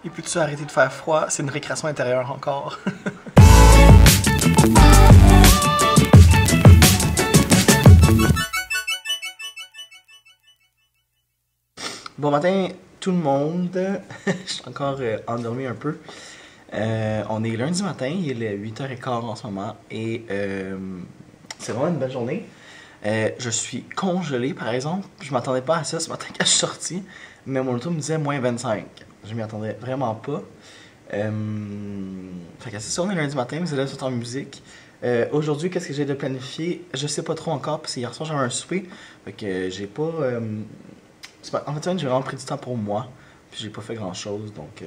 Et peux-tu arrêter de faire froid? C'est une récréation intérieure encore. Bon matin tout le monde. Je suis encore endormi un peu. On est lundi matin, il est 8h15 en ce moment et c'est vraiment une belle journée. Je suis congelé par exemple. Je m'attendais pas à ça ce matin quand je suis sorti, mais mon auto me disait moins 25. Je m'y attendais vraiment pas. Fait que c'est ça, on est lundi matin, mes élèves sont en musique. Aujourd'hui, qu'est-ce que j'ai de planifié? Je sais pas trop encore, parce que hier soir j'avais un souper. Fait que j'ai pas. En fait, j'ai vraiment pris du temps pour moi. Puis j'ai pas fait grand chose, donc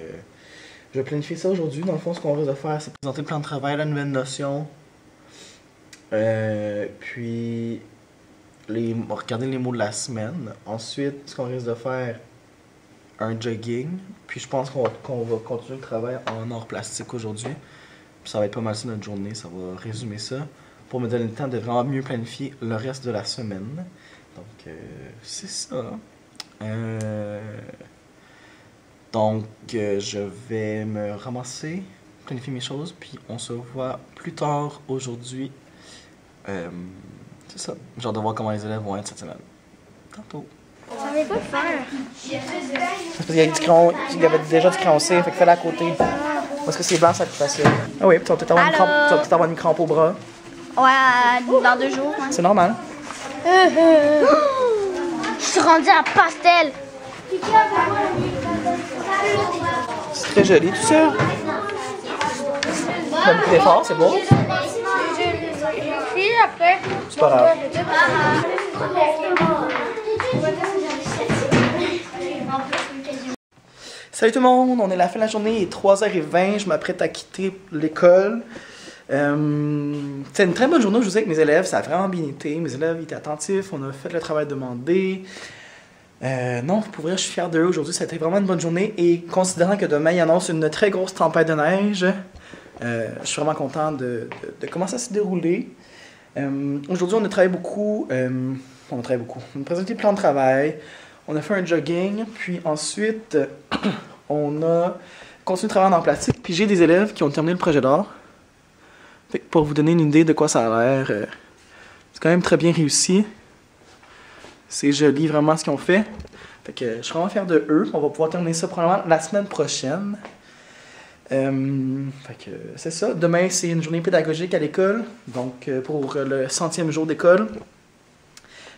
je vais planifier ça aujourd'hui. Dans le fond, ce qu'on risque de faire, c'est présenter le plan de travail, la nouvelle notion. Puis regarder les mots de la semaine. Ensuite, ce qu'on risque de faire, un jogging. Puis je pense qu'on va continuer le travail en art plastique aujourd'hui. Puis ça va être pas mal ça notre journée, ça va résumer ça. Pour me donner le temps de vraiment mieux planifier le reste de la semaine. Donc, c'est ça. Donc, je vais me ramasser, planifier mes choses, puis on se voit plus tard aujourd'hui. C'est ça. J'ai hâte de voir comment les élèves vont être cette semaine. Tantôt. Je savais pas le faire. C'est parce qu'il y a du crayon, il y avait déjà du crayon C, fait que fais-le à côté. Parce que c'est blanc, ça va être plus facile. Ah oui, puis tu vas peut-être avoir une crampe au bras. Ouais, dans 2 jours. Ouais. C'est normal. Je suis rendue à pastel. C'est très joli tout ça. T'as beaucoup d'efforts, c'est beau. Puis après. C'est pas grave. Salut tout le monde, on est à la fin de la journée, il est 3h20, je m'apprête à quitter l'école. C'était une très bonne journée aujourd'hui avec mes élèves, ça a vraiment bien été. Mes élèves étaient attentifs, on a fait le travail demandé. Non, pour vrai, je suis fier d'eux aujourd'hui, ça a été vraiment une bonne journée. Et considérant que demain, il annonce une très grosse tempête de neige, je suis vraiment content de comment ça s'est déroulé. Aujourd'hui, on a travaillé beaucoup. On a présenté le plan de travail, on a fait un jogging, puis ensuite, on a continué de travailler en plastique. Puis j'ai des élèves qui ont terminé le projet d'art. Pour vous donner une idée de quoi ça a l'air, c'est quand même très bien réussi. C'est joli vraiment ce qu'ils ont fait. Fait que je suis vraiment fier de eux. On va pouvoir terminer ça probablement la semaine prochaine. Fait que c'est ça. Demain, c'est une journée pédagogique à l'école. Donc pour le 100e jour d'école.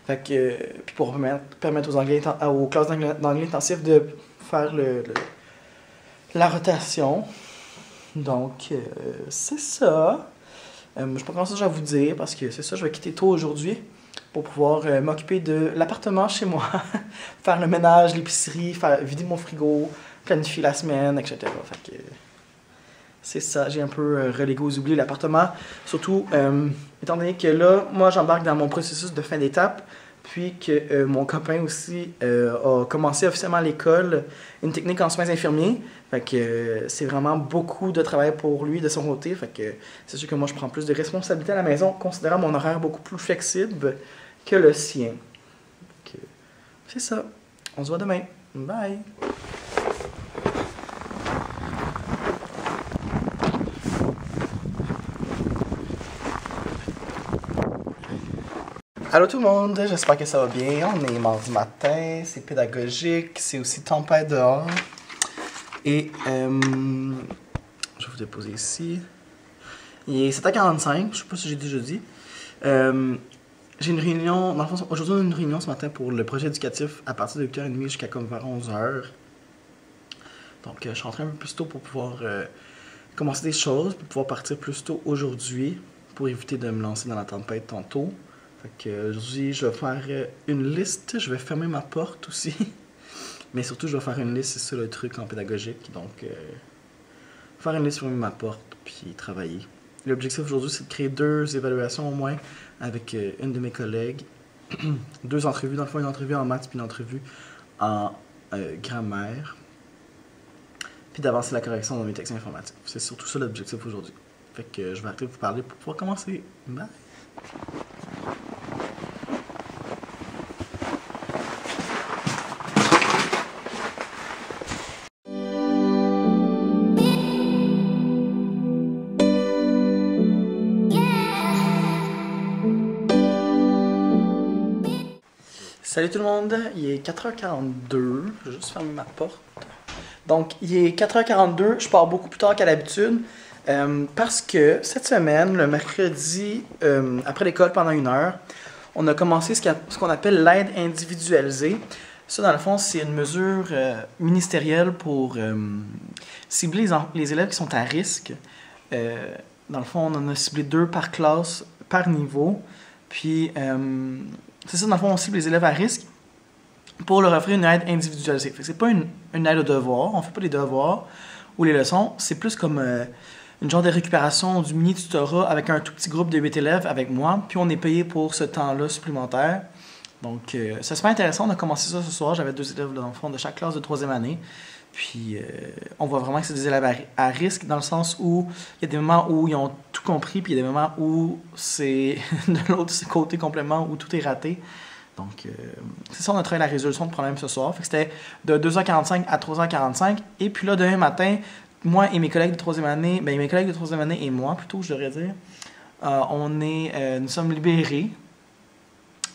Fait que puis pour permettre aux classes d'anglais intensif de faire la rotation. Donc c'est ça. Je ne sais pas grand chose à vous dire parce que c'est ça, je vais quitter tôt aujourd'hui pour pouvoir m'occuper de l'appartement chez moi, faire le ménage, l'épicerie, vider mon frigo, planifier la semaine, etc. Fait que c'est ça, j'ai un peu relégué aux oubliés l'appartement. Surtout, étant donné que là, moi j'embarque dans mon processus de fin d'étape, puis que mon copain aussi a commencé officiellement à l'école une technique en soins infirmiers. Fait que c'est vraiment beaucoup de travail pour lui de son côté. Fait que c'est sûr que moi je prends plus de responsabilités à la maison, considérant mon horaire beaucoup plus flexible que le sien. C'est ça. On se voit demain. Bye! Allô tout le monde, j'espère que ça va bien. On est mardi matin, c'est pédagogique, c'est aussi tempête dehors. Et je vais vous déposer ici. Il est 7h45, je sais pas si j'ai déjà dit. J'ai une réunion, dans le fond, aujourd'hui on a une réunion ce matin pour le projet éducatif à partir de 8h30 jusqu'à comme vers 11h. Donc je suis rentré un peu plus tôt pour pouvoir commencer des choses, pour pouvoir partir plus tôt aujourd'hui, pour éviter de me lancer dans la tempête tantôt. Fait que aujourd'hui je vais faire une liste, je vais fermer ma porte aussi. Mais surtout je vais faire une liste, c'est ça le truc en pédagogique. Donc faire une liste, fermer ma porte, puis travailler. L'objectif aujourd'hui c'est de créer 2 évaluations au moins avec une de mes collègues. 2 entrevues, dans le fond une entrevue en maths puis une entrevue en grammaire. Puis d'avancer la correction dans mes textes informatifs. C'est surtout ça l'objectif aujourd'hui. Fait que je vais arrêter de vous parler pour pouvoir commencer. Bye! Salut tout le monde, il est 4h42, je vais juste fermer ma porte. Donc, il est 4h42, je pars beaucoup plus tard qu'à l'habitude parce que cette semaine, le mercredi, après l'école pendant 1 heure, on a commencé ce qu'on appelle l'aide individualisée. Ça, dans le fond, c'est une mesure ministérielle pour cibler les élèves qui sont à risque. Dans le fond, on en a ciblé 2 par classe, par niveau. Puis, c'est ça, dans le fond, on cible les élèves à risque pour leur offrir une aide individualisée. Fait que c'est pas une aide au devoir, on fait pas les devoirs ou les leçons, c'est plus comme une genre de récupération du mini-tutorat avec un tout petit groupe de 8 élèves avec moi, puis on est payé pour ce temps-là supplémentaire. Donc, c'est super intéressant, on a commencé ça ce soir, j'avais 2 élèves dans le fond de chaque classe de 3e année. Puis, on voit vraiment que c'est des élèves à risque dans le sens où il y a des moments où ils ont tout compris, puis il y a des moments où c'est de l'autre côté complètement, où tout est raté. Donc, c'est ça, on a travaillé la résolution de problème ce soir. Fait que c'était de 2h45 à 3h45. Et puis là, demain matin, moi et mes collègues de 3e année, mes collègues de 3e année et moi, plutôt, je devrais dire, nous sommes libérés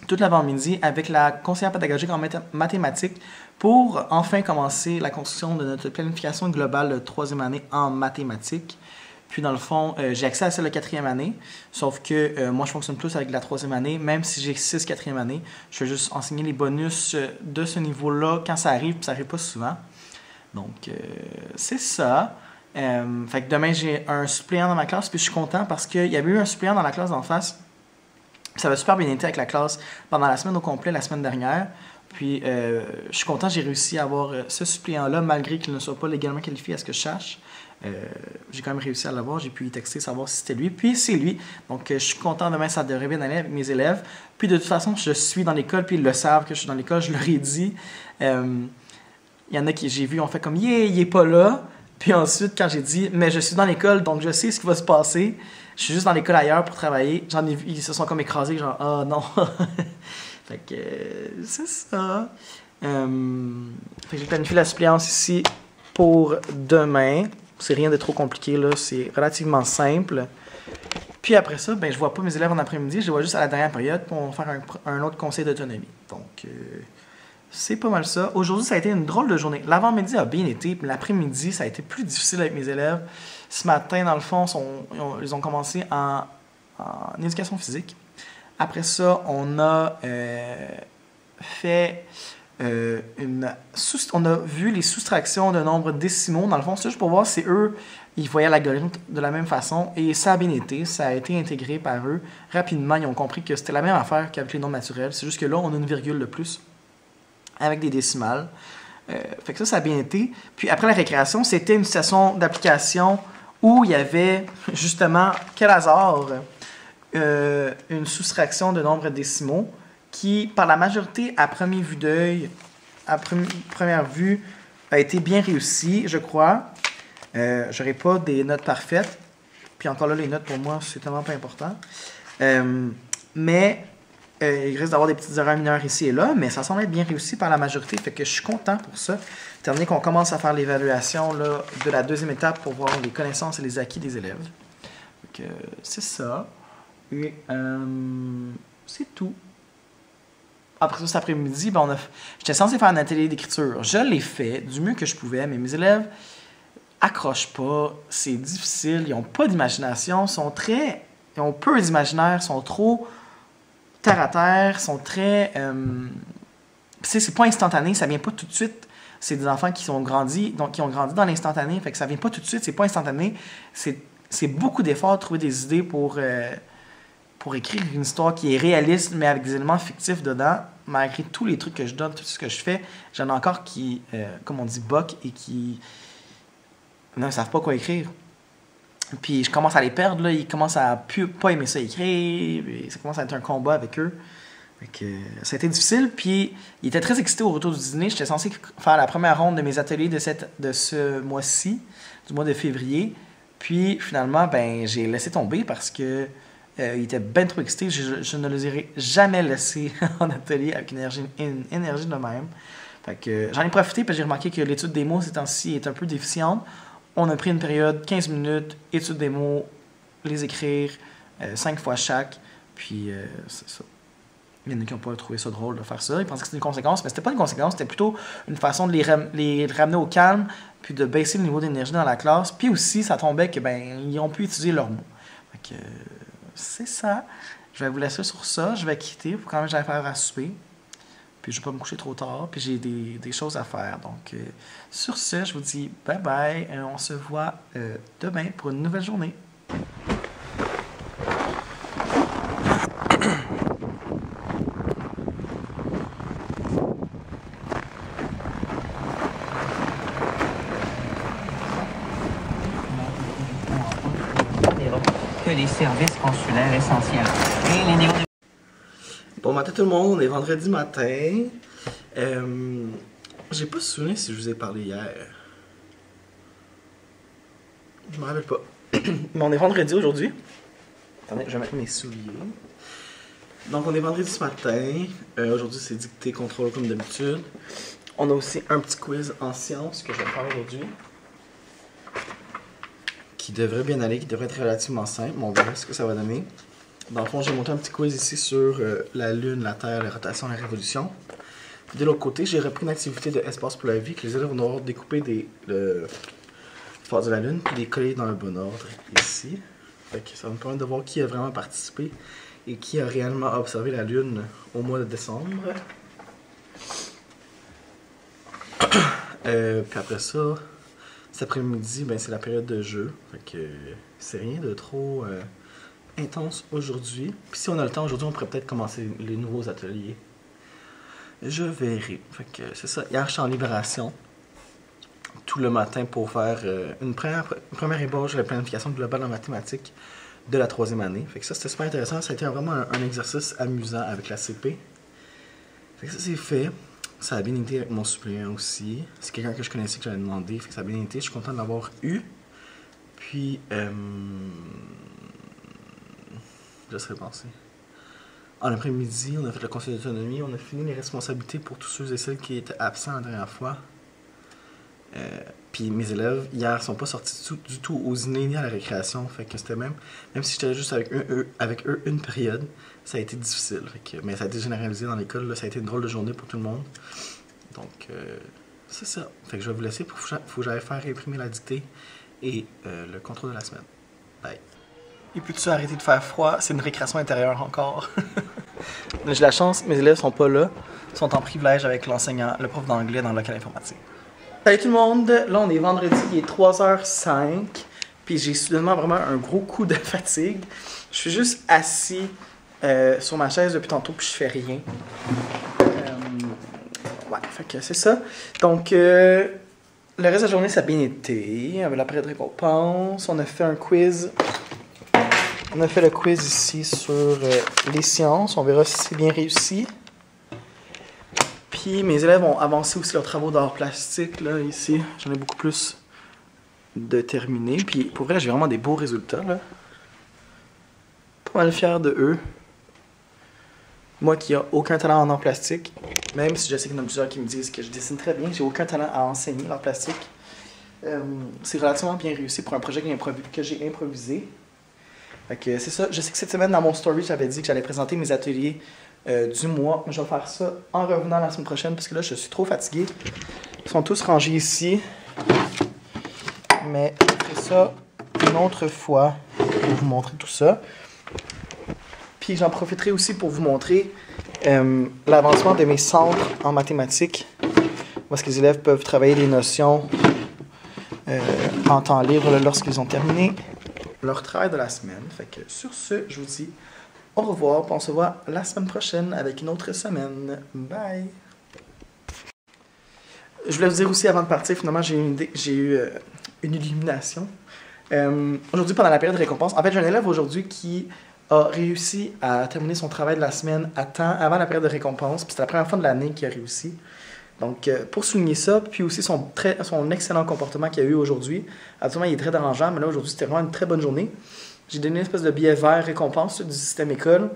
toute l'avant-midi avec la conseillère pédagogique en mathématiques pour enfin commencer la construction de notre planification globale de 3e année en mathématiques. Puis dans le fond, j'ai accès à celle de 4e année, sauf que moi je fonctionne plus avec la 3e année, même si j'ai 6 4e année. Je vais juste enseigner les bonus de ce niveau-là quand ça arrive, puis ça arrive pas souvent. Donc c'est ça. Fait que demain j'ai un suppléant dans ma classe, puis je suis content parce qu'il y avait eu un suppléant dans la classe d'en face. Ça va super bien été avec la classe pendant la semaine au complet, la semaine dernière. Puis, je suis content, j'ai réussi à avoir ce suppléant-là, malgré qu'il ne soit pas légalement qualifié à ce que je sache. J'ai quand même réussi à l'avoir, j'ai pu y texter, savoir si c'était lui. Puis, c'est lui. Donc, je suis content, demain, ça devrait bien aller avec mes élèves. Puis, de toute façon, je suis dans l'école, puis ils le savent que je suis dans l'école, je leur ai dit. Il y en a qui, j'ai vu, ont fait comme « Yeah, il est pas là ». Puis ensuite, quand j'ai dit « Mais je suis dans l'école, donc je sais ce qui va se passer. Je suis juste dans l'école ailleurs pour travailler. » J'en ai vu, ils se sont comme écrasés, genre « Ah non ». Fait que c'est ça. Fait que j'ai planifié la suppléance ici pour demain. C'est rien de trop compliqué, là. C'est relativement simple. Puis après ça, je vois pas mes élèves en après-midi. Je les vois juste à la dernière période pour faire un autre conseil d'autonomie. Donc, c'est pas mal ça. Aujourd'hui, ça a été une drôle de journée. L'avant-midi a bien été, puis l'après-midi, ça a été plus difficile avec mes élèves. Ce matin, dans le fond, ils ont commencé en éducation physique. Après ça, on a on a vu les soustractions de nombres décimaux. Dans le fond, c'est juste pour voir si eux, ils voyaient l'algorithme de la même façon. Et ça a bien été. Ça a été intégré par eux. Rapidement, ils ont compris que c'était la même affaire qu'avec les nombres naturels. C'est juste que là, on a une virgule de plus avec des décimales. Fait que ça a bien été. Puis après la récréation, c'était une station d'application où il y avait justement, quel hasard, une soustraction de nombres décimaux qui, par la majorité, à première vue d'œil, première vue, a été bien réussie, je crois. J'aurais pas des notes parfaites. Puis encore là, les notes, pour moi, c'est tellement pas important. Mais il risque d'avoir des petites erreurs mineures ici et là, mais ça semble être bien réussi par la majorité, fait que je suis content pour ça. Étant donné qu'on commence à faire l'évaluation de la 2e étape pour voir les connaissances et les acquis des élèves. Donc, c'est ça. Et c'est tout. Après ça, cet après-midi, j'étais censé faire un atelier d'écriture. Je l'ai fait du mieux que je pouvais, mais mes élèves accrochent pas. C'est difficile. Ils n'ont pas d'imagination. Ils ont peu d'imaginaire. Sont trop terre à terre. Sont très... c'est pas instantané. Ça vient pas tout de suite. C'est des enfants qui ont grandi dans l'instantané. Fait que ça vient pas tout de suite. C'est pas instantané. C'est beaucoup d'efforts de trouver des idées pour écrire une histoire qui est réaliste, mais avec des éléments fictifs dedans. Malgré tous les trucs que je donne, tout ce que je fais, j'en ai encore qui, comme on dit, boc et qui ne savent pas quoi écrire. Puis je commence à les perdre, là. Ils commencent à pas aimer ça écrire. Et ça commence à être un combat avec eux. Fait que, ça a été difficile. Puis ils étaient très excités au retour du dîner. J'étais censé faire la première ronde de mes ateliers de ce mois-ci, du mois de février. Puis finalement, j'ai laissé tomber parce que ils étaient bien trop excités. Je ne les aurais jamais laissés en atelier avec une énergie de même. Fait que j'en ai profité parce que j'ai remarqué que l'étude des mots ces temps-ci est un peu déficiente. On a pris une période 15 minutes, étude des mots, les écrire, 5 fois chaque. Puis c'est ça. Il y en a qui n'ont pas trouvé ça drôle de faire ça. Ils pensaient que c'était une conséquence, mais c'était pas une conséquence, c'était plutôt une façon de les ramener au calme, puis de baisser le niveau d'énergie dans la classe. Puis aussi, ça tombait que ils ont pu utiliser leurs mots. Fait que c'est ça. Je vais vous laisser sur ça. Je vais quitter pour quand même j'aille faire à souper. Puis je vais pas me coucher trop tard. Puis j'ai des choses à faire. Donc sur ce, je vous dis bye bye. Et on se voit demain pour une nouvelle journée. Que les services consulaires essentiels. Et les néo... Bon matin tout le monde, on est vendredi matin. J'ai pas souvenir si je vous ai parlé hier. Je me rappelle pas. Mais on est vendredi aujourd'hui. Attendez, je vais mettre mes souliers. Donc on est vendredi ce matin. Aujourd'hui c'est dictée contrôle comme d'habitude. On a aussi un petit quiz en sciences que je vais faire aujourd'hui. Qui devrait bien aller, qui devrait être relativement simple. On verra ce que ça va donner. Dans le fond, j'ai monté un petit quiz ici sur la Lune, la Terre, la rotation, la révolution. De l'autre côté, j'ai repris une activité de Espace pour la vie que les élèves vont devoir découper le phase de la Lune puis les coller dans le bon ordre ici. Fait que ça va me permettre de voir qui a vraiment participé et qui a réellement observé la Lune au mois de décembre. Puis après ça, cet après-midi, ben, c'est la période de jeu. Fait que c'est rien de trop intense aujourd'hui. Puis si on a le temps aujourd'hui, on pourrait peut-être commencer les nouveaux ateliers. Je verrai. Fait que c'est ça. Hier, je suis en libération tout le matin pour faire une première ébauche de la planification globale en mathématiques de la 3e année. Fait que ça, c'était super intéressant. Ça a été vraiment un exercice amusant avec la CP. Fait que ça, c'est fait. Ça a bien été avec mon suppléant aussi. C'est quelqu'un que je connaissais que j'avais demandé. Fait que ça a bien été. Je suis content de l'avoir eu. Puis, je serais pensé. En après-midi, on a fait le conseil d'autonomie. On a fini les responsabilités pour tous ceux et celles qui étaient absents la dernière fois. Puis mes élèves, hier, sont pas sortis du tout aux dîners ni à la récréation. Fait que c'était même si j'étais juste avec eux une période, ça a été difficile. Fait que, mais ça a été généralisé dans l'école. Là, ça a été une drôle de journée pour tout le monde. Donc, c'est ça. Fait que je vais vous laisser. Faut que j'aille faire imprimer la dictée et le contrôle de la semaine. Bye. Et peux-tu arrêter de faire froid? C'est une récréation intérieure encore. J'ai la chance, mes élèves sont pas là. Ils sont en privilège avec l'enseignant, le prof d'anglais dans le local informatique. Salut tout le monde! Là, on est vendredi, il est 3h05. Puis j'ai soudainement vraiment un gros coup de fatigue. Je suis juste assis sur ma chaise depuis tantôt, puis je fais rien. Ouais, fait que c'est ça. Donc, le reste de la journée, ça a bien été. Avec la période de récompense, on a fait un quiz. On a fait le quiz ici sur les sciences. On verra si c'est bien réussi. Puis mes élèves ont avancé aussi leurs travaux d'art plastique, là, ici. J'en ai beaucoup plus de terminés. Puis pour vrai, j'ai vraiment des beaux résultats, là. Pas mal fier de eux. Moi qui n'ai aucun talent en art plastique, même si je sais qu'il y en a plusieurs qui me disent que je dessine très bien, j'ai aucun talent à enseigner l'art plastique. C'est relativement bien réussi pour un projet que j'ai improvisé. Fait que c'est ça. Je sais que cette semaine, dans mon story, j'avais dit que j'allais présenter mes ateliers du mois. Je vais faire ça en revenant la semaine prochaine parce que là, je suis trop fatigué. Ils sont tous rangés ici. Mais je ferai ça une autre fois pour vous montrer tout ça. Puis j'en profiterai aussi pour vous montrer l'avancement de mes centres en mathématiques. Où est-ce que les élèves peuvent travailler des notions en temps libre là, lorsqu'ils ont terminé leur travail de la semaine. Fait que sur ce, je vous dis au revoir. On se voit la semaine prochaine avec une autre semaine. Bye! Je voulais vous dire aussi avant de partir, finalement, j'ai eu une illumination. Aujourd'hui, pendant la période de récompense, en fait, j'ai un élève aujourd'hui qui a réussi à terminer son travail de la semaine à temps avant la période de récompense. Puis c'était la première fois de l'année qu'il a réussi. Donc, pour souligner ça, puis aussi son excellent comportement qu'il a eu aujourd'hui. Absolument, il est très dérangeant, mais là, aujourd'hui, c'était vraiment une très bonne journée. J'ai donné une espèce de billet vert récompense du système école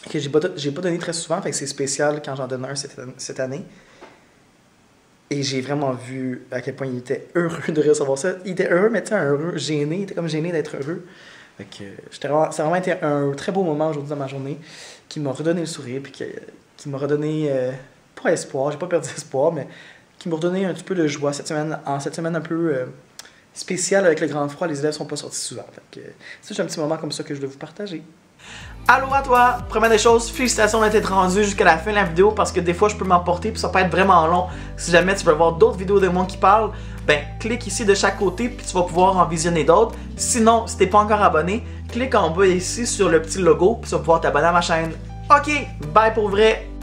que j'ai pas donné très souvent, fait que c'est spécial quand j'en donne un cette année. Et j'ai vraiment vu à quel point il était heureux de recevoir ça. Il était heureux, mais tu sais, un heureux gêné. Il était comme gêné d'être heureux. Fait que ça a vraiment été un très beau moment aujourd'hui dans ma journée qui m'a redonné le sourire puis qui m'a redonné, pas espoir, j'ai pas perdu espoir, mais qui m'a redonné un petit peu de joie cette semaine un peu spéciale avec le grand froid. Les élèves sont pas sortis souvent. Fait que c'est un petit moment comme ça que je voulais vous partager. Allô à toi! Première des choses, félicitations d'être rendu jusqu'à la fin de la vidéo parce que des fois je peux m'emporter puis ça peut être vraiment long. Si jamais tu veux voir d'autres vidéos de moi qui parlent, ben clique ici de chaque côté puis tu vas pouvoir en visionner d'autres. Sinon, si t'es pas encore abonné, clique en bas ici sur le petit logo puis tu vas pouvoir t'abonner à ma chaîne. Ok, bye pour vrai!